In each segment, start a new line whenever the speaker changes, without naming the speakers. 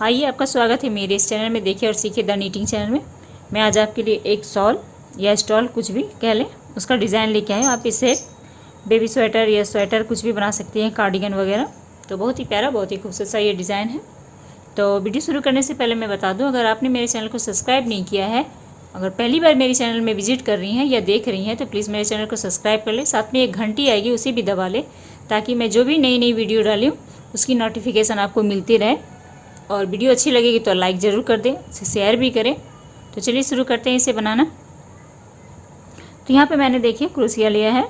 आइए, आपका स्वागत है मेरे इस चैनल में। देखिए और सीखिए द नीटिंग चैनल में। मैं आज आपके लिए एक शॉल या स्टॉल कुछ भी कह लें उसका डिज़ाइन लेके आए हूँ। आप इससे बेबी स्वेटर या स्वेटर कुछ भी बना सकती हैं, कार्डिगन वगैरह। तो बहुत ही प्यारा, बहुत ही खूबसूरत सा ये डिज़ाइन है। तो वीडियो शुरू करने से पहले मैं बता दूँ, अगर आपने मेरे चैनल को सब्सक्राइब नहीं किया है, अगर पहली बार मेरे चैनल में विजिट कर रही हैं या देख रही हैं, तो प्लीज़ मेरे चैनल को सब्सक्राइब कर लें। साथ में एक घंटी आएगी, उसे भी दबा लें, ताकि मैं जो भी नई नई वीडियो डाली हूँ उसकी नोटिफिकेशन आपको मिलती रहे। और वीडियो अच्छी लगेगी तो लाइक ज़रूर कर दें, इसे शेयर भी करें। तो चलिए शुरू करते हैं इसे बनाना। तो यहाँ पे मैंने देखिए क्रोशिया लिया है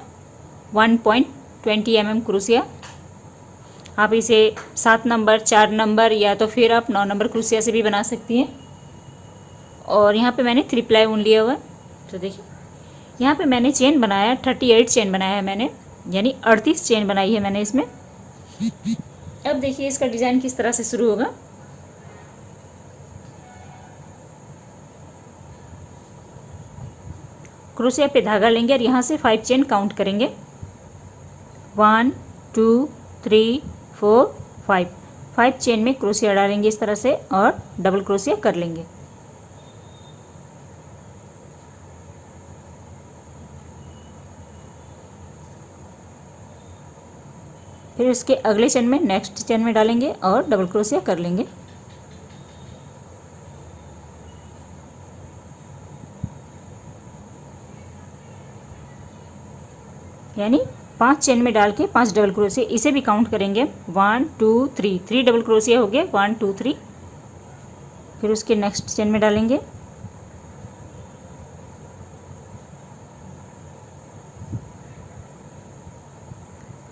1.20 mm क्रोशिया। आप इसे 7 नंबर, 4 नंबर या तो फिर आप 9 नंबर क्रोशिया से भी बना सकती हैं। और यहाँ पे मैंने 3 प्लाई ऊन लिया हुआ है। तो देखिए यहाँ पे मैंने चेन बनाया 38 चेन बनाया है मैंने, यानी 38 चेन बनाई है मैंने इसमें। अब देखिए इसका डिज़ाइन किस तरह से शुरू होगा। क्रोशिया पे धागा लेंगे और यहाँ से 5 चेन काउंट करेंगे। 1 2 3 4 5। 5 चेन में क्रोशिया डालेंगे इस तरह से और डबल क्रोशिया कर लेंगे। फिर उसके अगले चेन में, नेक्स्ट चेन में डालेंगे और डबल क्रोशिया कर लेंगे। यानी 5 चेन में डाल के 5 डबल क्रोशिया, इसे भी काउंट करेंगे। 1 2 3, 3 डबल क्रोशिया हो गया, 1 2 3। फिर उसके नेक्स्ट चेन में डालेंगे,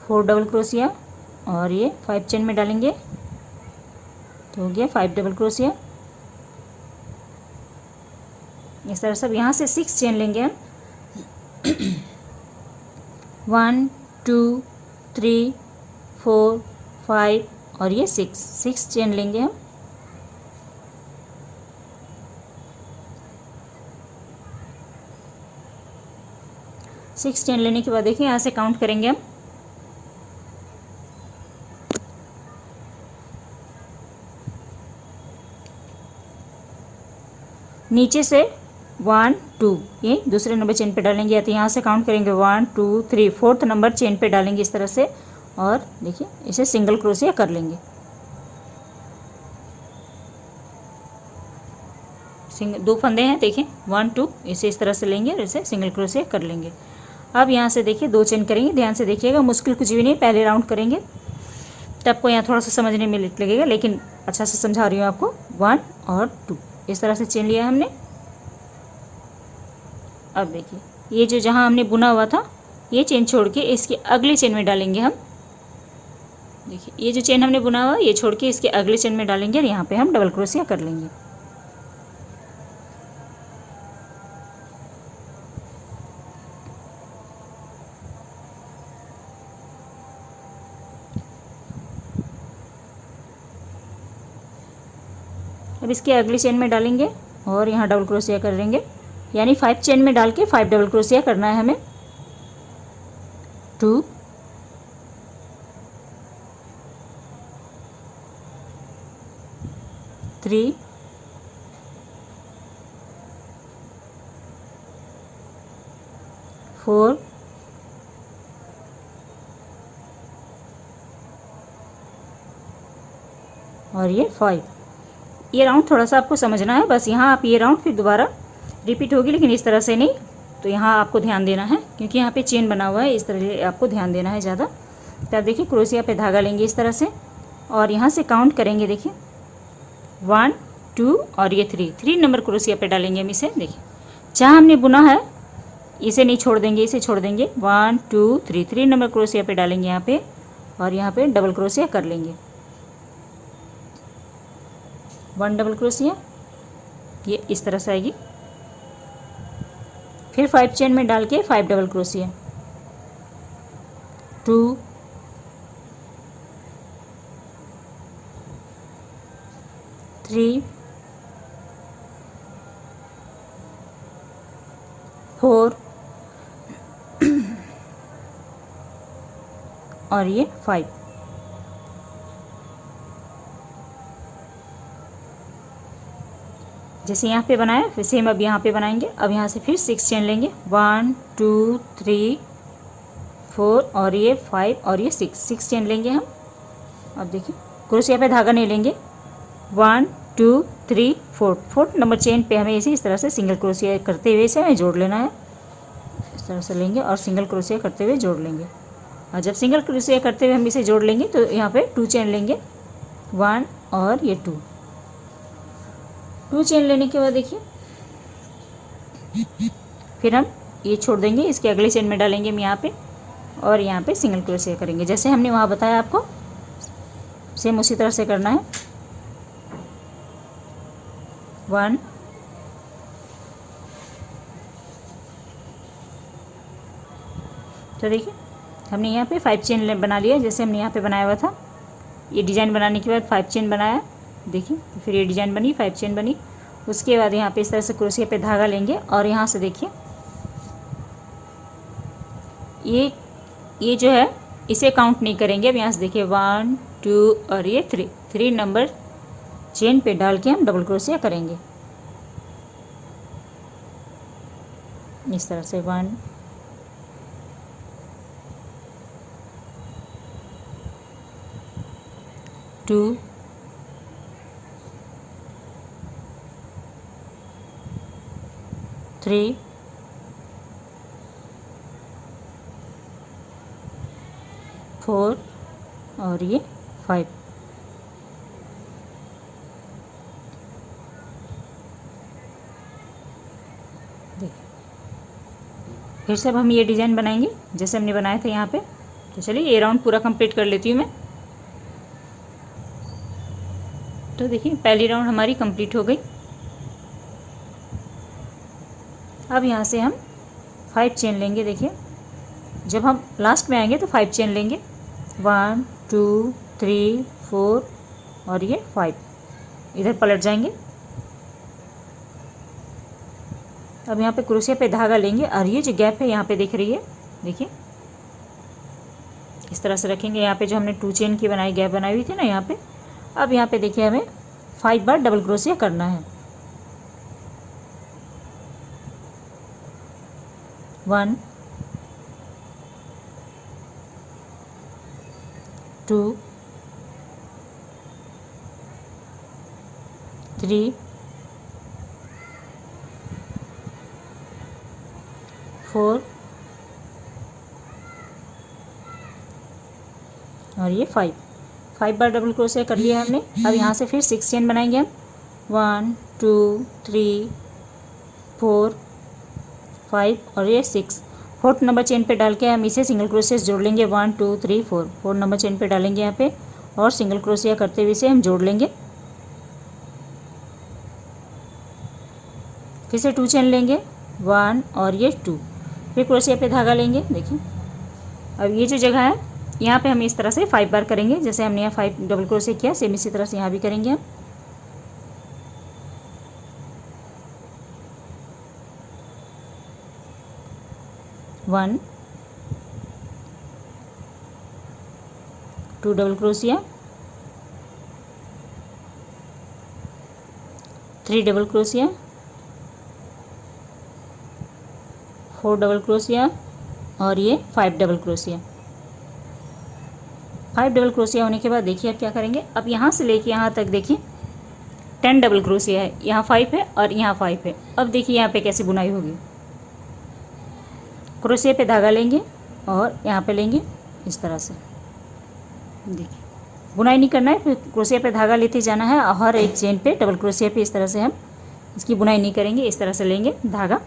फोर डबल क्रोशिया और ये 5 चेन में डालेंगे, तो हो गया 5 डबल क्रोशिया। इस तरह सब यहाँ से 6 चेन लेंगे हम। 1 2 3 4 5 और ये 6 चेन लेंगे हम। सिक्स चेन लेने के बाद देखिए यहाँ से काउंट करेंगे हम। नीचे से 1 2 ये दूसरे नंबर चेन पे डालेंगे, या तो यहाँ से काउंट करेंगे 1 2 3, फोर्थ नंबर चेन पे डालेंगे इस तरह से। और देखिए इसे सिंगल क्रोशिया कर लेंगे। दो फंदे हैं, देखिए 1 2, इसे इस तरह से लेंगे और इसे सिंगल क्रोशिया कर लेंगे। अब यहाँ से देखिए 2 चेन करेंगे, ध्यान से देखिएगा, मुश्किल कुछ भी नहीं, पहले राउंड करेंगे तो आपको यहाँ थोड़ा सा समझने में लगेगा, लेकिन अच्छा से समझा रही हूँ आपको। 1 और 2 इस तरह से चेन लिया हमने। अब देखिए ये जो जहाँ हमने बुना हुआ था, ये चेन छोड़ के इसके अगले चेन में डालेंगे हम। देखिए ये जो चेन हमने बुना हुआ ये छोड़ के इसके अगले चेन में डालेंगे और यहाँ पे हम डबल क्रोशिया कर लेंगे। अब इसके अगली चेन में डालेंगे और यहाँ डबल क्रोशिया कर लेंगे, यानी 5 चेन में डाल के 5 डबल क्रोशिया करना है हमें। 2 3 4 और ये 5। ये राउंड थोड़ा सा आपको समझना है बस। यहाँ आप ये राउंड फिर दोबारा रिपीट होगी, लेकिन इस तरह से नहीं। तो यहाँ आपको ध्यान देना है क्योंकि यहाँ पे चेन बना हुआ है, इस तरह आपको ध्यान देना है ज़्यादा। तब देखिए क्रोशिया पे धागा लेंगे इस तरह से और यहाँ से काउंट करेंगे। देखिए 1 2 और ये 3 नंबर क्रोशिया पे डालेंगे हम इसे। देखिए जहाँ हमने बुना है इसे नहीं छोड़ देंगे, इसे छोड़ देंगे। 1 2 3 नंबर क्रोशिया पे डालेंगे यहाँ पे और यहाँ पे डबल क्रोशिया कर लेंगे। 1 डबल क्रोशिया, ये इस तरह से आएगी। फिर 5 चेन में डाल के 5 डबल क्रोशिया। 2 3 4 और ये 5। जैसे यहाँ पे बनाया फिर सेम अब यहाँ पे बनाएंगे। अब यहाँ से फिर 6 चेन लेंगे, 1 2 3 4 और ये 5 और ये 6 चेन लेंगे हम। अब देखिए क्रोशिया पे धागा नहीं लेंगे, 1 2 3 4 4 नंबर चेन पे हमें इसी इस तरह से सिंगल क्रोशिया करते हुए इसे हमें जोड़ लेना है। इस तरह से लेंगे और सिंगल क्रोशिया करते हुए जोड़ लेंगे। और जब सिंगल क्रोशिया करते हुए हम इसे जोड़ लेंगे तो यहाँ पे 2 चेन लेंगे, 1 और ये 2 चेन लेने के बाद देखिए फिर हम ये छोड़ देंगे, इसके अगले चेन में डालेंगे हम यहाँ पे और यहाँ पे सिंगल क्रोशिया करेंगे जैसे हमने वहाँ बताया आपको, सेम उसी तरह से करना है। 1 तो देखिए हमने यहाँ पे 5 चेन बना लिया जैसे हमने यहाँ पे बनाया हुआ था। ये डिज़ाइन बनाने के बाद 5 चेन बनाया, देखिए फिर ये डिज़ाइन बनी, 5 चेन बनी। उसके बाद यहाँ पे इस तरह से क्रोशिया पे धागा लेंगे और यहाँ से देखिए ये जो है इसे काउंट नहीं करेंगे। अब यहाँ से देखिए 1 2 और ये 3 नंबर चेन पे डाल के हम डबल क्रोशिया करेंगे इस तरह से 1 2 3 4 और ये 5। देखिए फिर से अब हम ये डिज़ाइन बनाएंगे जैसे हमने बनाया था यहाँ पे। तो चलिए ये राउंड पूरा कंप्लीट कर लेती हूँ मैं। तो देखिए पहली राउंड हमारी कंप्लीट हो गई। अब यहाँ से हम 5 चेन लेंगे। देखिए जब हम लास्ट में आएंगे तो 5 चेन लेंगे, 1 2 3 4 और ये 5। इधर पलट जाएंगे। अब यहाँ पे क्रोशिया पे धागा लेंगे और ये जो गैप है यहाँ पे दिख रही है, देखिए इस तरह से रखेंगे। यहाँ पे जो हमने 2 चेन की बनाई गैप बनाई हुई थी ना यहाँ पे, अब यहाँ पे देखिए हमें 5 बार डबल क्रोशिया करना है। 1 2 3 4 और ये 5 बार डबल क्रोशिया कर लिया हमने। अब यहाँ से फिर 6 चेन बनाएंगे हम, 1 2 3 4 5 और ये 6। 4th नंबर चेन पे डाल के हम इसे सिंगल क्रोशिया जोड़ लेंगे, 1 2 3 4। 4 नंबर चेन पे डालेंगे यहाँ पे और सिंगल क्रोशिया करते हुए इसे हम जोड़ लेंगे। फिर से 2 चेन लेंगे, 1 और ये 2। फिर क्रोशिया पे धागा लेंगे। देखिए अब ये जो जगह है यहाँ पे हम इस तरह से 5 बार करेंगे जैसे हमने यहाँ 5 डबल क्रोशिया किया, सेम इसी तरह से यहाँ भी करेंगे हम। One 2 double crochet, 3 double crochet, 4 double crochet और ये 5 डबल क्रोशिया। 5 डबल क्रोशिया होने के बाद देखिए अब क्या करेंगे। अब यहाँ से लेके यहाँ तक देखिए 10 डबल क्रोशिया है, यहाँ 5 है और यहाँ 5 है। अब देखिए यहाँ पे कैसे बुनाई होगी। क्रोशिया पे धागा लेंगे और यहाँ पे लेंगे इस तरह से। देखिए बुनाई नहीं करना है, फिर क्रोशिया पे धागा लेते जाना है और हर एक चेन पे डबल क्रोशिया पे इस तरह से हम इसकी बुनाई नहीं करेंगे। इस तरह से लेंगे धागा,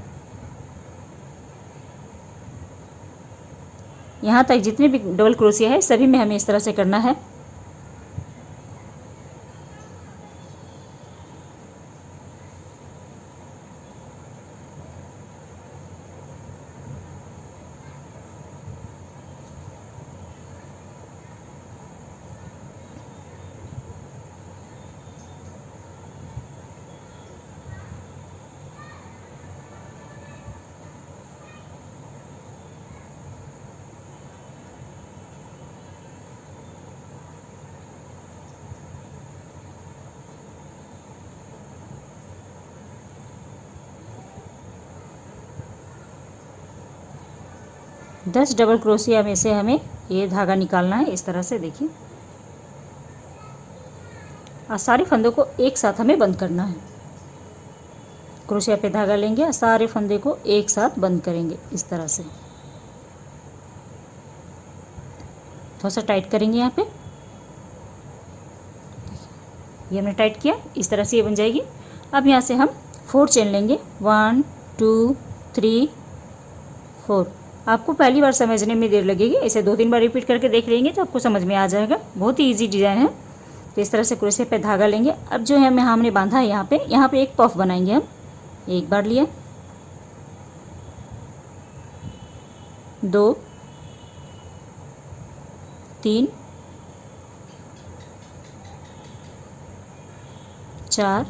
यहाँ तक जितने भी डबल क्रोशिया है सभी में हमें इस तरह से करना है। 10 डबल क्रोशिया में से हमें ये धागा निकालना है। इस तरह से देखिए, और सारे फंदों को एक साथ हमें बंद करना है। क्रोशिया पे धागा लेंगे और सारे फंदे को एक साथ बंद करेंगे। इस तरह से थोड़ा सा टाइट करेंगे। यहाँ पे ये हमने टाइट किया, इस तरह से ये बन जाएगी। अब यहाँ से हम 4 चेन लेंगे, 1 2 3 4। आपको पहली बार समझने में देर लगेगी, इसे 2-3 बार रिपीट करके देख लेंगे तो आपको समझ में आ जाएगा। बहुत ही इजी डिज़ाइन है। तो इस तरह से क्रोशिया पे धागा लेंगे। अब जो है हमने बांधा है यहाँ पे एक पफ बनाएंगे हम। एक बार लिया, 2 3 4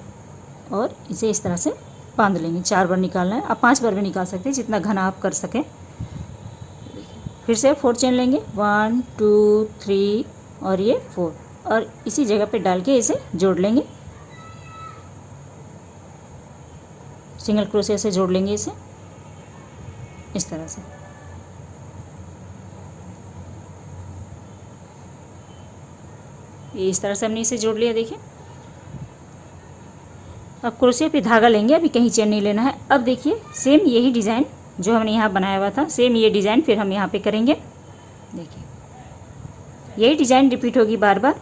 और इसे इस तरह से बांध लेंगे। 4 बार निकालना है, आप 5 बार भी निकाल सकते हैं, जितना घना आप कर सकें। फिर से 4 चेन लेंगे, 1 2 3 और ये 4, और इसी जगह पे डाल के इसे जोड़ लेंगे। सिंगल क्रोशिया से जोड़ लेंगे इसे इस तरह से। इस तरह से हमने इसे जोड़ लिया। देखिए, अब क्रोशिया पे धागा लेंगे, अभी कहीं चेन नहीं लेना है। अब देखिए, सेम यही डिज़ाइन जो हमने यहाँ बनाया हुआ था, सेम ये डिज़ाइन फिर हम यहाँ पे करेंगे। देखिए, यही डिज़ाइन रिपीट होगी बार बार।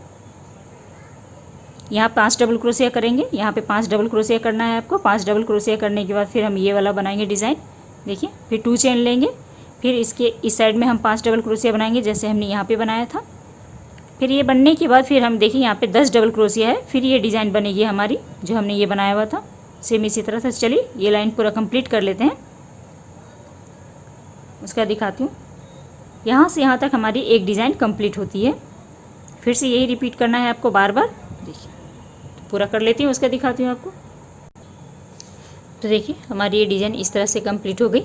यहाँ 5 डबल क्रोशिया करेंगे, यहाँ पे 5 डबल क्रोशिया करना है आपको। 5 डबल क्रोशिया करने के बाद फिर हम ये वाला बनाएंगे डिज़ाइन। देखिए, फिर 2 चेन लेंगे, फिर इसके इस साइड में हम 5 डबल क्रोशिया बनाएंगे जैसे हमने यहाँ पे बनाया था। फिर ये बनने के बाद फिर हम देखिए यहाँ पे 10 डबल क्रोशिया है, फिर ये डिज़ाइन बनेगी हमारी जो हमने ये बनाया हुआ था। सेम इसी तरह से। चलिए ये लाइन पूरा कंप्लीट कर लेते हैं, उसका दिखाती हूँ। यहाँ से यहाँ तक हमारी एक डिज़ाइन कंप्लीट होती है। फिर से यही रिपीट करना है आपको बार बार। देखिए, तो पूरा कर लेती हूँ, उसका दिखाती हूँ आपको। तो देखिए, हमारी ये डिज़ाइन इस तरह से कंप्लीट हो गई।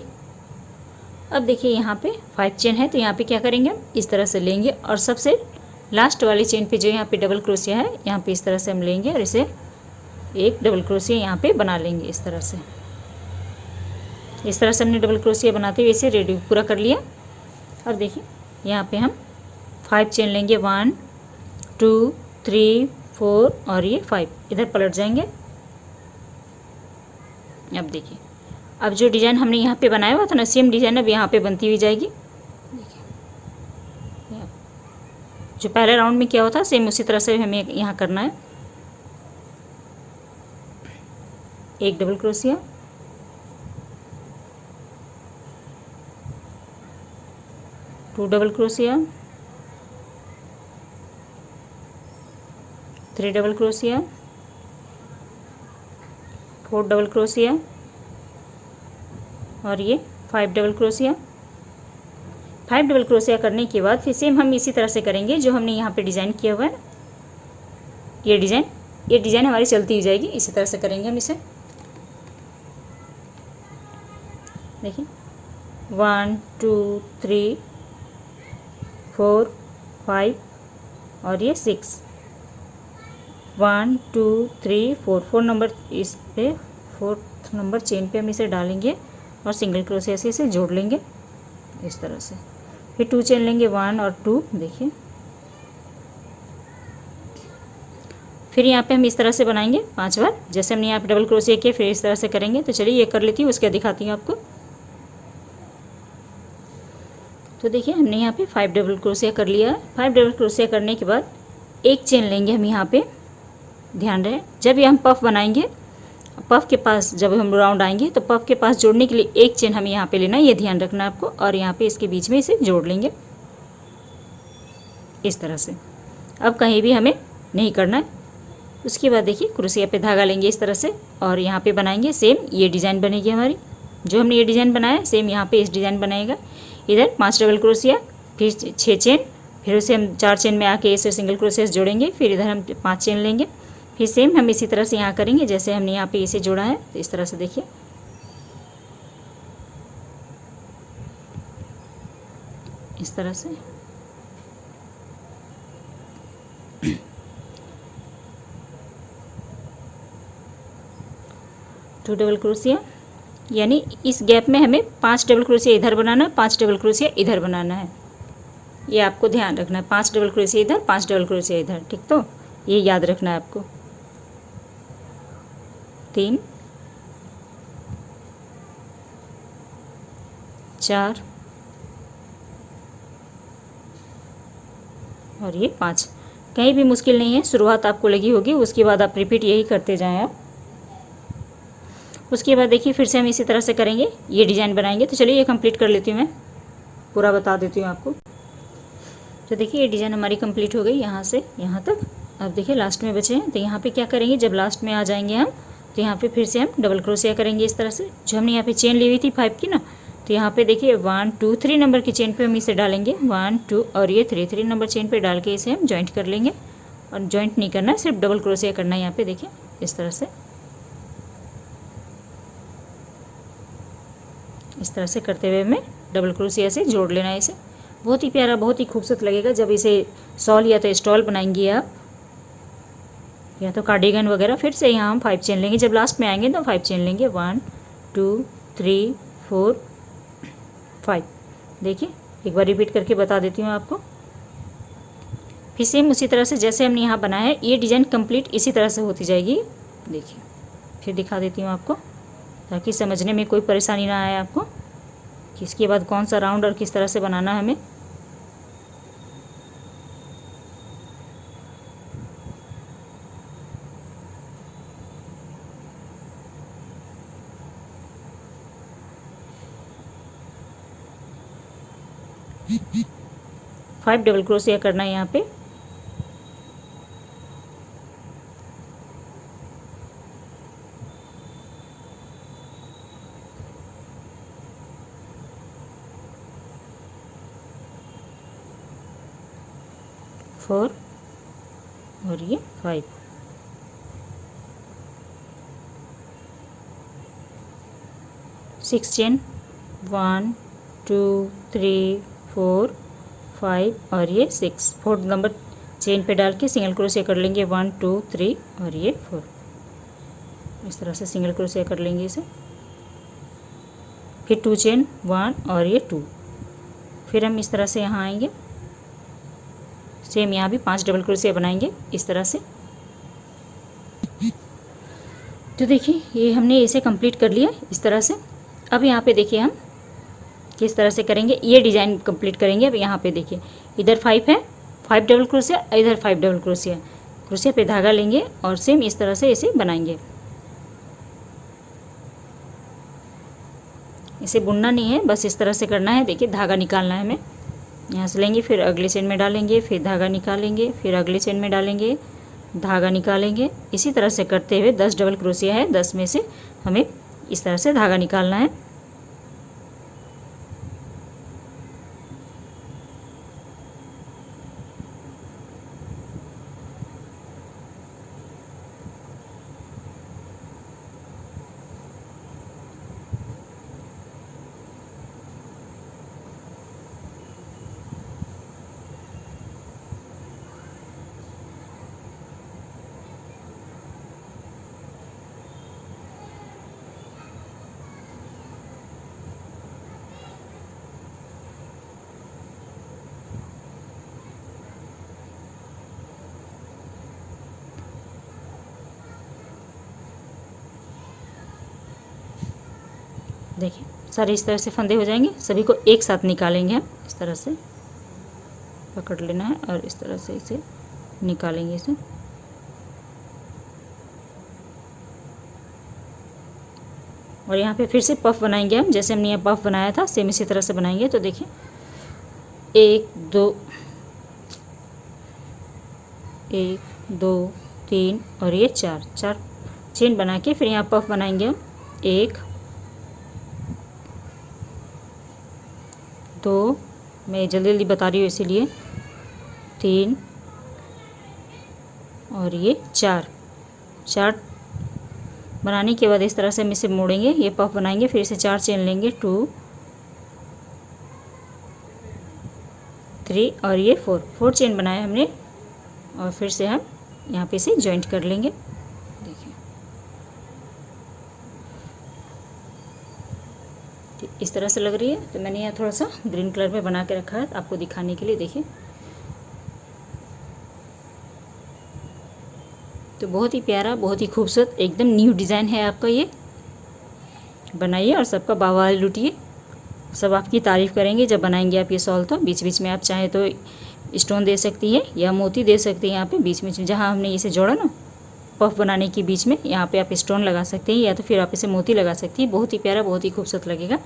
अब देखिए, यहाँ पे 5 चेन है, तो यहाँ पे क्या करेंगे हम इस तरह से लेंगे और सबसे लास्ट वाली चेन पे जो यहाँ पे डबल क्रोशिया है, यहाँ पे इस तरह से हम लेंगे और इसे एक डबल क्रोशिया यहाँ पे बना लेंगे इस तरह से। इस तरह से हमने डबल क्रोशिया बनाते हुए इसे रेडी पूरा कर लिया। अब देखिए, यहाँ पे हम 5 चेन लेंगे, 1 2 3 4 और ये 5, इधर पलट जाएंगे। अब देखिए, अब जो डिज़ाइन हमने यहाँ पे बनाया हुआ था ना, सेम डिज़ाइन अब यहाँ पे बनती हुई जाएगी। जो पहले राउंड में किया हुआ था सेम उसी तरह से हमें यहाँ करना है। एक double crochet, 2 double crochet, 3 double crochet, 4 double crochet और ये 5 डबल क्रोशिया। 5 डबल क्रोशिया करने के बाद फिर सेम हम इसी तरह से करेंगे जो हमने यहाँ पे डिज़ाइन किया हुआ है। ये डिज़ाइन हमारी चलती ही जाएगी। इसी तरह से करेंगे हम इसे। देखिए, 1 2 3 4 5 और ये 6, 1 2 3 4 नंबर इस पे 4th नंबर चेन पे हम इसे डालेंगे और सिंगल क्रोशिया से इसे जोड़ लेंगे इस तरह से। फिर 2 चेन लेंगे, 1 और 2। देखिए, फिर यहाँ पे हम इस तरह से बनाएंगे 5 बार, जैसे हमने यहाँ पे डबल क्रोशिया किया फिर इस तरह से करेंगे। तो चलिए ये कर लेती हूँ, उसके दिखाती हूँ आपको। तो देखिए, हमने यहाँ पे 5 डबल क्रोशिया कर लिया है। 5 डबल क्रोशिया करने के बाद एक चेन लेंगे हम यहाँ पे। ध्यान रहे, जब ये हम पफ बनाएंगे, पफ के पास जब हम राउंड आएंगे तो पफ के पास जोड़ने के लिए एक चेन हमें यहाँ पे लेना है, ये ध्यान रखना है आपको। और यहाँ पे इसके बीच में इसे जोड़ लेंगे इस तरह से। अब कहीं भी हमें नहीं करना है। उसके बाद देखिए, क्रोशिया पे धागा लेंगे इस तरह से और यहाँ पे बनाएंगे सेम ये डिज़ाइन बनेगी हमारी। जो हमने ये डिज़ाइन बनाया है सेम यहाँ पे इस डिज़ाइन बनेगा। इधर 5 डबल क्रोशिया, फिर 6 चेन, फिर उसे हम 4 चेन में आके इसे सिंगल क्रोशिया से जोड़ेंगे। फिर इधर हम 5 चेन लेंगे, फिर सेम हम इसी तरह से यहाँ करेंगे जैसे हमने यहाँ पे इसे जोड़ा है। तो इस तरह से देखिए, इस तरह से। टू डबल क्रोशिया यानी इस गैप में हमें 5 डबल क्रोशिया इधर बनाना है, 5 डबल क्रोशिया इधर बनाना है। ये आपको ध्यान रखना है, 5 डबल क्रोशिया इधर, 5 डबल क्रोशिया इधर, ठीक। तो ये याद रखना है आपको। 3 4 और ये 5। कहीं भी मुश्किल नहीं है, शुरुआत आपको लगी होगी, उसके बाद आप रिपीट यही करते जाएं आप। उसके बाद देखिए फिर से हम इसी तरह से करेंगे, ये डिज़ाइन बनाएंगे। तो चलिए ये कंप्लीट कर लेती हूँ, मैं पूरा बता देती हूँ आपको। तो देखिए ये डिज़ाइन हमारी कंप्लीट हो गई यहाँ से यहाँ तक। अब देखिए लास्ट में बचे हैं, तो यहाँ पे क्या करेंगे, जब लास्ट में आ जाएंगे हम, तो यहाँ पे फिर से हम डबल क्रोशिया करेंगे इस तरह से। जो हमने यहाँ पे चेन ली हुई थी 5 की ना, तो यहाँ पे देखिए 1 2 3 नंबर की चेन पे हम इसे डालेंगे, 1 2 और ये 3 नंबर चेन पे डाल के इसे हम जॉइंट कर लेंगे। और जॉइंट नहीं करना है, सिर्फ डबल क्रोशिया करना है यहाँ पे। देखिए इस तरह से, इस तरह से करते हुए हमें डबल क्रोशिया से जोड़ लेना है इसे। बहुत ही प्यारा, बहुत ही खूबसूरत लगेगा जब इसे शॉल या तो स्टॉल बनाएंगी आप, या तो कार्डिगन वगैरह। फिर से यहाँ हम 5 चेन लेंगे, जब लास्ट में आएंगे तो 5 चेन लेंगे, 1 2 3 4 5। देखिए एक बार रिपीट करके बता देती हूँ आपको। फिर सेम उसी तरह से जैसे हमने यहाँ बनाया है, ये डिज़ाइन कंप्लीट इसी तरह से होती जाएगी। देखिए फिर दिखा देती हूँ आपको, ताकि समझने में कोई परेशानी ना आए आपको कि इसके बाद कौन सा राउंड और किस तरह से बनाना है हमें। फाइव डबल क्रोशिया करना है यहाँ पे। फोर और ये 5। 6 चेन, 1 2 3 4 5 और ये 6। 4th नंबर चेन पे डाल के सिंगल क्रोशिया कर लेंगे, 1 2 3 और ये 4। इस तरह से सिंगल क्रोशिया कर लेंगे इसे। फिर 2 चेन, 1 और ये 2। फिर हम इस तरह से यहाँ आएंगे, सेम यहाँ भी 5 डबल क्रोशिया बनाएंगे इस तरह से। तो देखिए ये हमने इसे कंप्लीट कर लिया इस तरह से। अब यहाँ पे देखिए हम किस तरह से करेंगे, ये डिज़ाइन कंप्लीट करेंगे। अब यहाँ पे देखिए इधर 5 है, 5 डबल क्रोशिया, इधर 5 डबल क्रोशिया। क्रोशिया पे धागा लेंगे और सेम इस तरह से इसे बनाएंगे। इसे बुनना नहीं है, बस इस तरह से करना है। देखिए धागा निकालना है हमें, यहाँ से लेंगे, फिर अगले चेन में डालेंगे, फिर धागा निकालेंगे, फिर अगले चेन में डालेंगे, धागा निकालेंगे। इसी तरह से करते हुए 10 डबल क्रोशिया है, 10 में से हमें इस तरह से धागा निकालना है। देखिए सारे इस तरह से फंदे हो जाएंगे, सभी को एक साथ निकालेंगे हम। इस तरह से पकड़ लेना है और इस तरह से इसे निकालेंगे इसे। और यहाँ पे फिर से पफ बनाएंगे हम, जैसे हमने यहाँ पफ बनाया था सेम इसी तरह से बनाएंगे। तो देखिए 1 2 3 और ये 4 चेन बना के फिर यहाँ पफ बनाएंगे हम। 1 2, मैं जल्दी जल्दी बता रही हूँ इसीलिए, 3 और ये 4 बनाने के बाद इस तरह से हम इसे मोड़ेंगे, ये पफ बनाएंगे, फिर इसे 4 चेन लेंगे, 2 3 और ये 4 चेन बनाए हमने। और फिर से हम यहाँ पे इसे जॉइंट कर लेंगे। देखिए इस तरह से लग रही है। तो मैंने यहाँ थोड़ा सा ग्रीन कलर में बना के रखा है आपको दिखाने के लिए। देखिए तो बहुत ही प्यारा, बहुत ही खूबसूरत, एकदम न्यू डिज़ाइन है आपका। ये बनाइए और सबका बवाल लूटिए। सब आपकी तारीफ़ करेंगे जब बनाएंगे आप ये शॉल। तो बीच बीच में आप चाहें तो स्टोन दे सकती हैं या मोती दे सकती हैं। यहाँ पे बीच में जहाँ हमने इसे जोड़ा ना पफ बनाने के बीच में, यहाँ पे आप स्टोन लगा सकते हैं या तो फिर आप इसे मोती लगा सकती हैं। बहुत ही प्यारा, बहुत ही खूबसूरत लगेगा।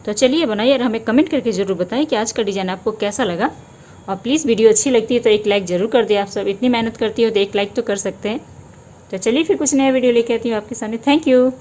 तो चलिए बनाइए और हमें कमेंट करके ज़रूर बताएं कि आज का डिज़ाइन आपको कैसा लगा। और प्लीज़ वीडियो अच्छी लगती है तो एक लाइक ज़रूर कर दें। आप सब इतनी मेहनत करती हो तो एक लाइक तो कर सकते हैं। तो चलिए फिर कुछ नया वीडियो लेके आती हूँ आपके सामने। Thank you.